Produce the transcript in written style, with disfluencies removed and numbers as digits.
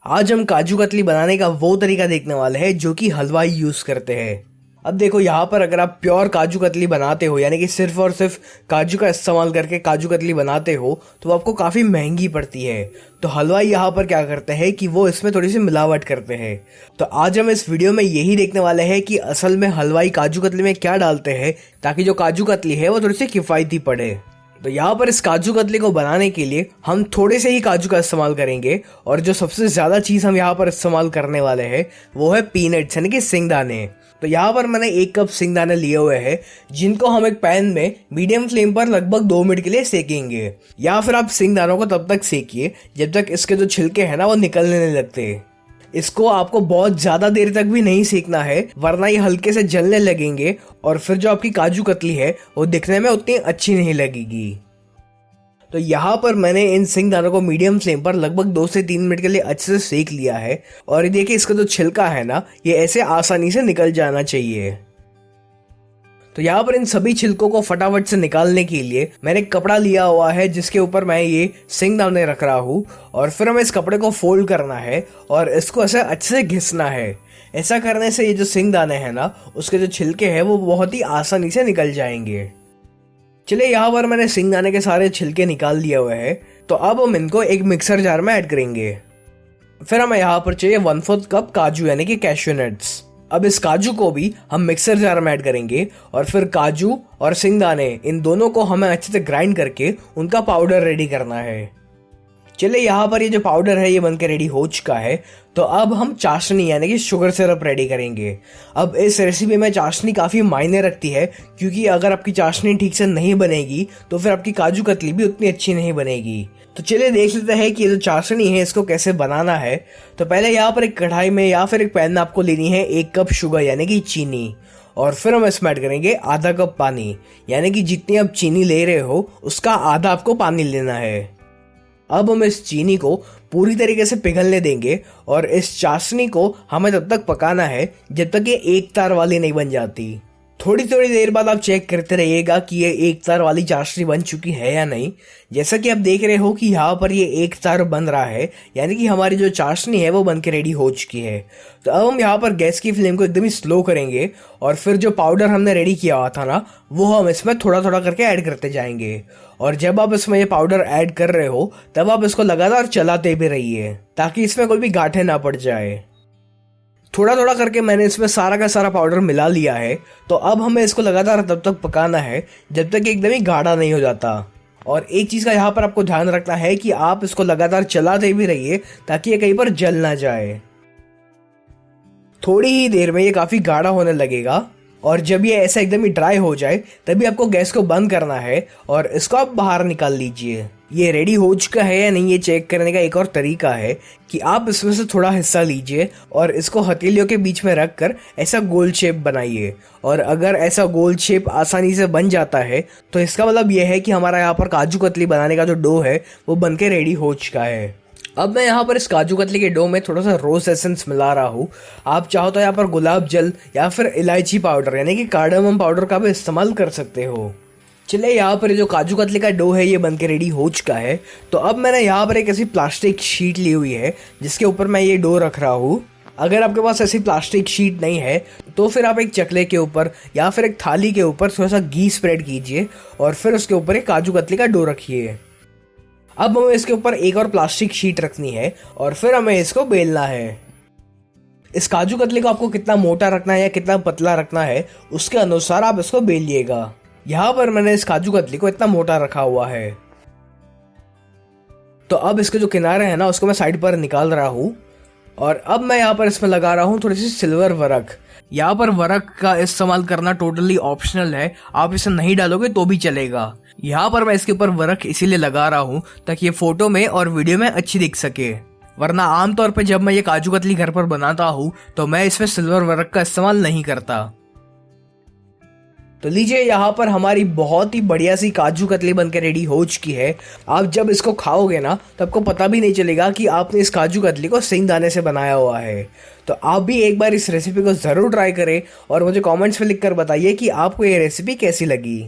आज हम काजू कतली बनाने का वो तरीका देखने वाले हैं जो कि हलवाई यूज करते हैं। अब देखो यहाँ पर अगर आप प्योर काजू कतली बनाते हो यानी कि सिर्फ और सिर्फ काजू का इस्तेमाल करके काजू कतली बनाते हो तो आपको काफ़ी महंगी पड़ती है। तो हलवाई यहाँ पर क्या करते हैं कि वो इसमें थोड़ी सी मिलावट करते हैं। तो आज हम इस वीडियो में यही देखने वाले हैं कि असल में हलवाई काजू कतली में क्या डालते हैं ताकि जो काजू कतली है वो थोड़ी सी किफ़ायती पड़े। तो यहाँ पर इस काजू कतली को बनाने के लिए हम थोड़े से ही काजू का इस्तेमाल करेंगे और जो सबसे ज़्यादा चीज़ हम यहाँ पर इस्तेमाल करने वाले हैं वो है पीनट्स यानी कि सिंगदाने। तो यहाँ पर मैंने 1 कप सिंगदाने लिए हुए हैं जिनको हम एक पैन में मीडियम फ्लेम पर लगभग 2 मिनट के लिए सेकेंगे। या फिर आप सिंगदानों को तब तक सेकिए जब तक इसके जो छिलके हैं ना वो निकलने नहीं लगते। इसको आपको बहुत ज़्यादा देर तक भी नहीं सेकना है वरना ये हल्के से जलने लगेंगे और फिर जो आपकी काजू कतली है वो दिखने में उतनी अच्छी नहीं लगेगी। तो यहाँ पर मैंने इन सिंगदानों को मीडियम फ्लेम पर लगभग 2 से 3 मिनट के लिए अच्छे से सेक लिया है और ये देखिए इसका जो छिलका है ना ये ऐसे आसानी से निकल जाना चाहिए। तो यहाँ पर इन सभी छिलकों को फटाफट से निकालने के लिए मैंने एक कपड़ा लिया हुआ है जिसके ऊपर मैं ये सिंगदाने रख रहा हूँ और फिर हमें इस कपड़े को फोल्ड करना है और इसको ऐसे अच्छे से घिसना है। ऐसा करने से ये जो सिंगदाने हैं ना उसके जो छिलके हैं वो बहुत ही आसानी से निकल जाएंगे। चलिए यहाँ पर मैंने सिंगदाने के सारे छिलके निकाल लिए हुए हैं। तो अब हम इनको एक मिक्सर जार में ऐड करेंगे। फिर हमें यहाँ पर चाहिए 1/4 कप काजू यानी कि कैश्यू नट्स। अब इस काजू को भी हम मिक्सर जार में ऐड करेंगे और फिर काजू और सिंगदाने इन दोनों को हमें अच्छे से ग्राइंड करके उनका पाउडर रेडी करना है। चलिए यहाँ पर ये जो पाउडर है ये बनके रेडी हो चुका है। तो अब हम चाशनी यानी कि शुगर सिरप रेडी करेंगे। अब इस रेसिपी में चाशनी काफ़ी मायने रखती है क्योंकि अगर आपकी चाशनी ठीक से नहीं बनेगी तो फिर आपकी काजू कतली भी उतनी अच्छी नहीं बनेगी। तो चलिए देख लेते हैं कि ये जो चाशनी है इसको कैसे बनाना है। तो पहले यहाँ पर एक कढ़ाई में या फिर एक पैन में आपको लेनी है 1 कप शुगर यानी कि चीनी और फिर हम इसमें ऐड करेंगे आधा कप पानी यानी कि जितनी आप चीनी ले रहे हो उसका आधा आपको पानी लेना है। अब हम इस चीनी को पूरी तरीके से पिघलने देंगे और इस चाशनी को हमें तब तक पकाना है जब तक ये एक तार वाली नहीं बन जाती। थोड़ी थोड़ी देर बाद आप चेक करते रहिएगा कि ये एक तार वाली चाशनी बन चुकी है या नहीं। जैसा कि आप देख रहे हो कि यहाँ पर ये एक तार बन रहा है यानी कि हमारी जो चाशनी है वो बन के रेडी हो चुकी है। तो अब हम यहाँ पर गैस की फ्लेम को एकदम ही स्लो करेंगे और फिर जो पाउडर हमने रेडी किया हुआ था ना वो हम इसमें थोड़ा थोड़ा करके ऐड करते जाएंगे। और जब आप इसमें ये पाउडर ऐड कर रहे हो तब आप इसको लगातार चलाते भी रहिए ताकि इसमें कोई भी गांठें ना पड़ जाए। थोड़ा थोड़ा करके मैंने इसमें सारा का सारा पाउडर मिला लिया है। तो अब हमें इसको लगातार तब तक पकाना है जब तक एकदम ही गाढ़ा नहीं हो जाता। और एक चीज़ का यहाँ पर आपको ध्यान रखना है कि आप इसको लगातार चलाते भी रहिए ताकि ये कहीं पर जल ना जाए। थोड़ी ही देर में ये काफ़ी गाढ़ा होने लगेगा और जब ये ऐसा एकदम ही ड्राई हो जाए तभी आपको गैस को बंद करना है और इसको आप बाहर निकाल लीजिए। ये रेडी हो चुका है या नहीं ये चेक करने का एक और तरीका है कि आप इसमें से थोड़ा हिस्सा लीजिए और इसको हथेलियों के बीच में रख कर ऐसा गोल शेप बनाइए। और अगर ऐसा गोल शेप आसानी से बन जाता है तो इसका मतलब ये है कि हमारा यहाँ पर काजू कतली बनाने का जो डो है वो बनके रेडी हो चुका है। अब मैं यहाँ पर इस काजू कतली के डो में थोड़ा सा रोज एसेंस मिला रहा हूँ। आप चाहो तो यहाँ पर गुलाब जल या फिर इलायची पाउडर यानी कि कार्डमम पाउडर का भी इस्तेमाल कर सकते हो। चलिए यहाँ पर जो काजू कतली का डो है ये बनके रेडी हो चुका है। तो अब मैंने यहाँ पर एक ऐसी प्लास्टिक शीट ली हुई है जिसके ऊपर मैं ये डो रख रहा हूँ। अगर आपके पास ऐसी प्लास्टिक शीट नहीं है तो फिर आप एक चकले के ऊपर या फिर एक थाली के ऊपर थोड़ा सा घी स्प्रेड कीजिए और फिर उसके ऊपर एक काजू कतली का डो रखिए। अब हमें इसके ऊपर एक और प्लास्टिक शीट रखनी है और फिर हमें इसको बेलना है। इस काजू कतली को आपको कितना मोटा रखना है या कितना पतला रखना है उसके अनुसार आप इसको बेलिएगा। यहाँ पर मैंने इस काजू कतली को इतना मोटा रखा हुआ है। तो अब इसके जो किनारे हैं ना उसको मैं साइड पर निकाल रहा हूँ और अब मैं यहाँ पर इसमें लगा रहा हूँ थोड़ी सी सिल्वर वर्क। यहाँ पर वर्क का इस्तेमाल करना टोटली ऑप्शनल है, आप इसे नहीं डालोगे तो भी चलेगा। यहाँ पर मैं इसके ऊपर वर्क इसीलिए लगा रहा हूँ ताकि ये फोटो में और वीडियो में अच्छी दिख सके। वरना आमतौर पर जब मैं ये काजू कतली घर पर बनाता हूँ तो मैं इसमें सिल्वर वर्क का इस्तेमाल नहीं करता। तो लीजिए यहाँ पर हमारी बहुत ही बढ़िया सी काजू कतली बनकर रेडी हो चुकी है। आप जब इसको खाओगे ना तो आपको पता भी नहीं चलेगा कि आपने इस काजू कतली को सिंगदाने से बनाया हुआ है। तो आप भी एक बार इस रेसिपी को ज़रूर ट्राई करें और मुझे कमेंट्स में लिखकर बताइए कि आपको ये रेसिपी कैसी लगी।